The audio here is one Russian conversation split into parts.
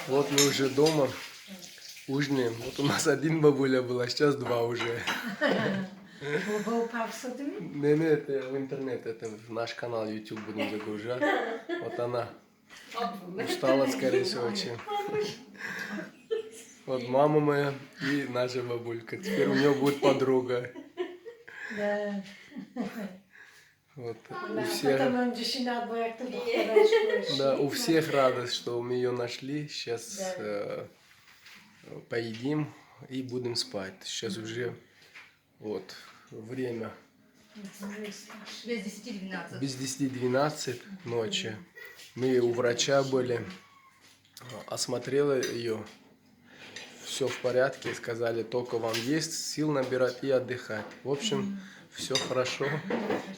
Вот мы уже дома ужинаем. Вот у нас один бабуля был, а сейчас два уже. Не, это в интернет, это в наш канал YouTube будем загружать. Вот она устала, скорее всего, чем. Вот мама моя и наша бабулька. Теперь у нее будет подруга. Да. Вот. У всех, да, у всех радость, что мы ее нашли. Сейчас поедим и будем спать. Сейчас уже вот время без 10-12 ночи. Мы у врача были, осмотрела ее. Все в порядке, сказали, только вам есть сил набирать и отдыхать. В общем, все хорошо.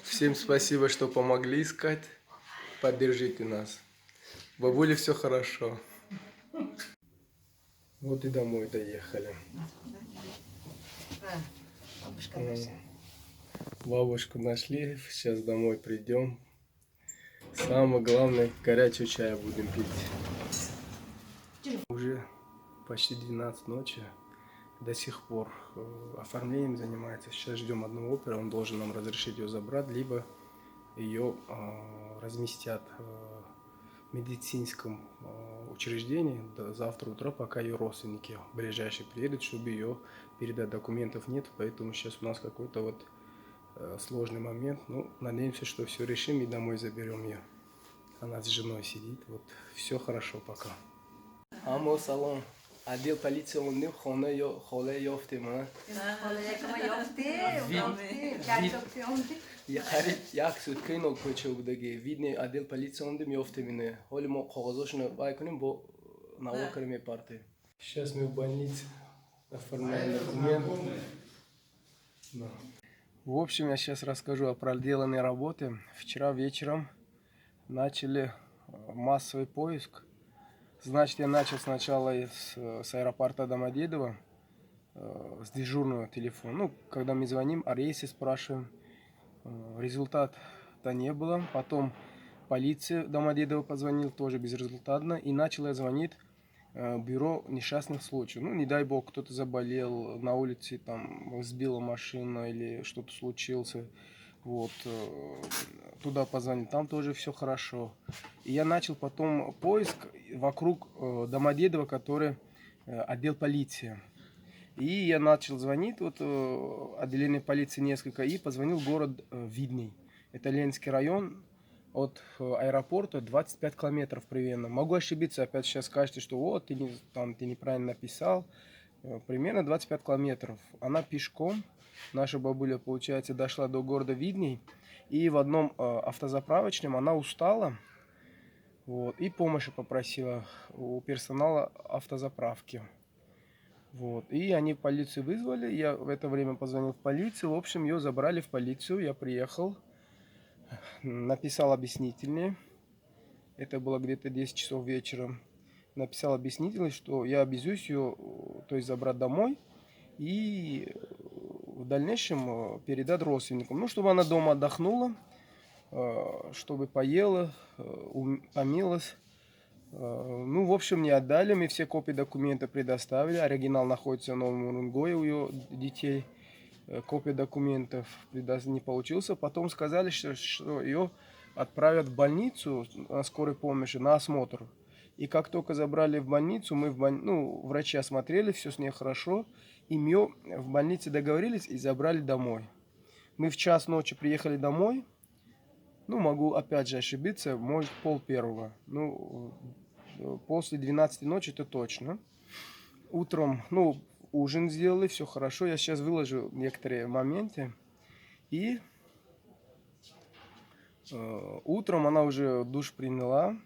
Всем спасибо, что помогли искать. Поддержите нас. Бабуле все хорошо. Вот и домой доехали. Бабушку нашли, сейчас домой придем. Самое главное, горячий чай будем пить. Уже почти 12 ночи. До сих пор оформлением занимается. Сейчас ждем одного опера, он должен нам разрешить ее забрать, либо ее разместят в медицинском учреждении до завтра утра, пока ее родственники ближайшие приедут, чтобы ее передать. Документов нет, поэтому сейчас у нас какой-то вот сложный момент. Ну, надеемся, что все решим и домой заберем ее. Она с женой сидит, вот все хорошо пока. Амо салон. Отдел полиции он не холе ёфтем, а? як суткаи нокуча будаги. Видне отдел полиции он дем ёфтемине. Холи мо қағазошно бай кунем бо налогами парты. Сейчас мы в больнице оформляем документы. Да. В общем, я сейчас расскажу о проделанной работе. Вчера вечером начали массовый поиск. Значит, я начал сначала с аэропорта Домодедово, с дежурного телефона. Ну, когда мы звоним, о рейсе спрашиваем. Результата не было. Потом полиция Домодедово позвонил, тоже безрезультатно. И начал я звонить бюро несчастных случаев. Ну, не дай бог, кто-то заболел на улице, там, сбила машина или что-то случилось. Вот, туда позвонил, там тоже все хорошо. И я начал потом поиск вокруг Домодедова, который отдел полиции. И я начал звонить, вот отделение полиции несколько, и позвонил в город Видный. Это Ленинский район, от аэропорта 25 километров примерно. Могу ошибиться, опять сейчас скажете, что вот, ты неправильно написал. Примерно 25 километров. Она пешком, наша бабуля, получается, дошла до города Видный. И в одном автозаправочном она устала. Вот, и помощи попросила у персонала автозаправки. Вот, и они полицию вызвали. Я в это время позвонил в полицию. В общем, ее забрали в полицию. Я приехал, написал объяснительные. Это было где-то 10 часов вечера. Написал объяснительный, что я обязуюсь ее, то есть забрать домой и в дальнейшем передать родственникам. Ну, чтобы она дома отдохнула, чтобы поела, помилась. Ну, в общем, не отдали. Мы все копии документа предоставили. Оригинал находится в Новом Уренгое у ее детей. Копия документов не получился. Потом сказали, что ее отправят в больницу на скорой помощи на осмотр. И как только забрали в больницу, мы врачи осмотрели, все с ней хорошо. И мы в больнице договорились и забрали домой. Мы в час ночи приехали домой. Ну, могу опять же ошибиться, может 12:30. Ну, после 12 ночи это точно. Утром, ужин сделали, все хорошо. Я сейчас выложу некоторые моменты. И утром она уже душ приняла,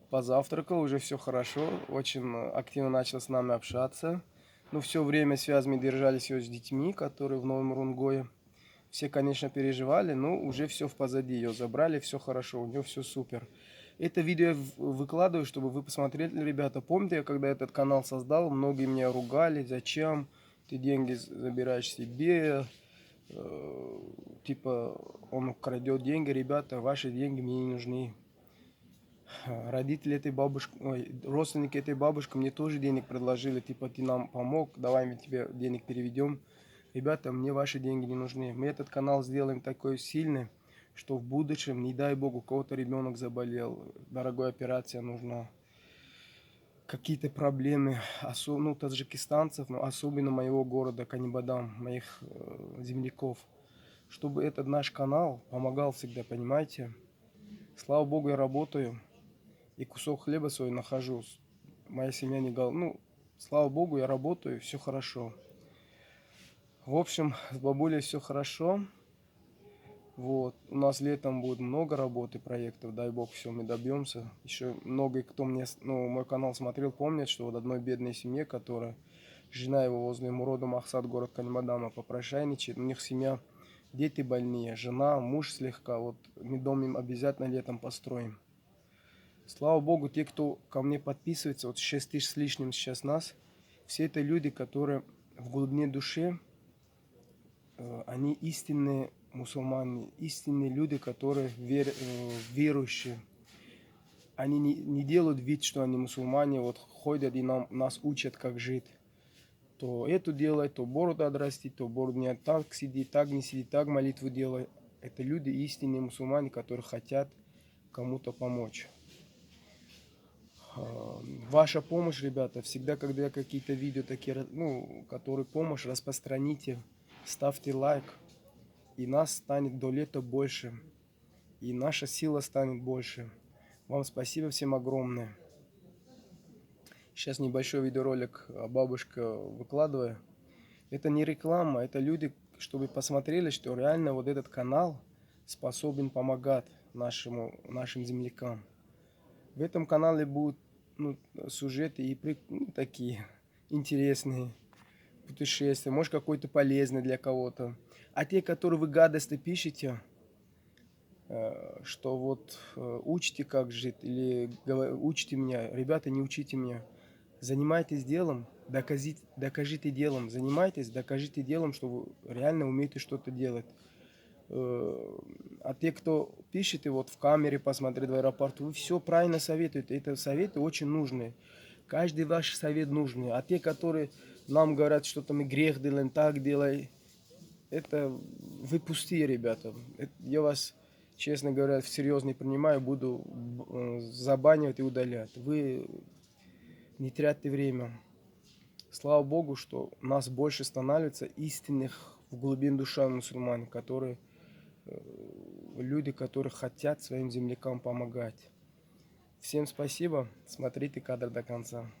позавтракала, уже все хорошо. Очень активно начала с нами общаться. Но все время связь мы держались ее с детьми, которые в Новом Уренгое. Все, конечно, переживали, но уже все в позади. Ее забрали, все хорошо, у нее все супер. Это видео я выкладываю, чтобы вы посмотрели, ребята. Помните, когда этот канал создал, многие меня ругали, зачем ты деньги забираешь себе, типа он крадет деньги. Ребята, ваши деньги мне не нужны. Родители этой бабушки, ой, родственники этой бабушки мне тоже денег предложили, типа, ты нам помог, давай мы тебе денег переведем. Ребята, мне ваши деньги не нужны. Мы этот канал сделаем такой сильный, что в будущем, не дай бог, у кого-то ребенок заболел, дорогая операция нужна, какие-то проблемы, ну, таджикистанцев, но особенно моего города Канибадам, моих земляков, чтобы этот наш канал помогал всегда, понимаете? Слава богу, я работаю и кусок хлеба свой нахожу. Моя семья не гол... Ну, слава богу, я работаю, все хорошо. В общем, с бабулей все хорошо. Вот. У нас летом будет много работы, проектов, дай бог, все мы добьемся. Еще много, кто мне, ну, мой канал смотрел, помнят, что вот одной бедной семье, которая, жена его возле Мурода Махсад, город Канимадама, попрошайничает, у них семья, дети больные, жена, муж слегка, вот мы дом им обязательно летом построим. Слава богу, те, кто ко мне подписывается, вот 6 тысяч с лишним сейчас нас, все это люди, которые в глубине души, они истинные мусульмане, истинные люди, которые верующие. Они не делают вид, что они мусульмане, вот ходят и нас учат, как жить. То это делай, то бороду отрастить, то бороду не так сиди, так не сиди, так молитву делай. Это люди истинные мусульмане, которые хотят кому-то помочь. Ваша помощь, ребята, всегда, когда я какие-то видео такие, ну, которые помощь, распространите, ставьте лайк, и нас станет до лета больше, и наша сила станет больше. Вам спасибо всем огромное. Сейчас небольшой видеоролик бабушка выкладываю. Это не реклама, это люди, чтобы посмотрели, что реально вот этот канал способен помогать нашим землякам. В этом канале будут, ну, сюжеты и ну, такие интересные путешествия, может какой-то полезный для кого-то. А те, которые вы гадости пишете, что вот учите как жить или учите меня, ребята, не учите меня. Занимайтесь делом, докажите делом. Занимайтесь, докажите делом, что вы реально умеете что-то делать. А те, кто пишет и вот в камере посмотреть в аэропорту, вы все правильно советуете. Это советы очень нужные. Каждый ваш совет нужный. А те, которые нам говорят, что там и грех делаем, так делай, это вы пустые, ребята. Я вас, честно говоря, всерьез не принимаю, буду забанивать и удалять. Вы не тратьте время. Слава Богу, что нас больше становится истинных в глубине души мусульман, которые люди, которые хотят своим землякам помогать. Всем спасибо. Смотрите кадр до конца.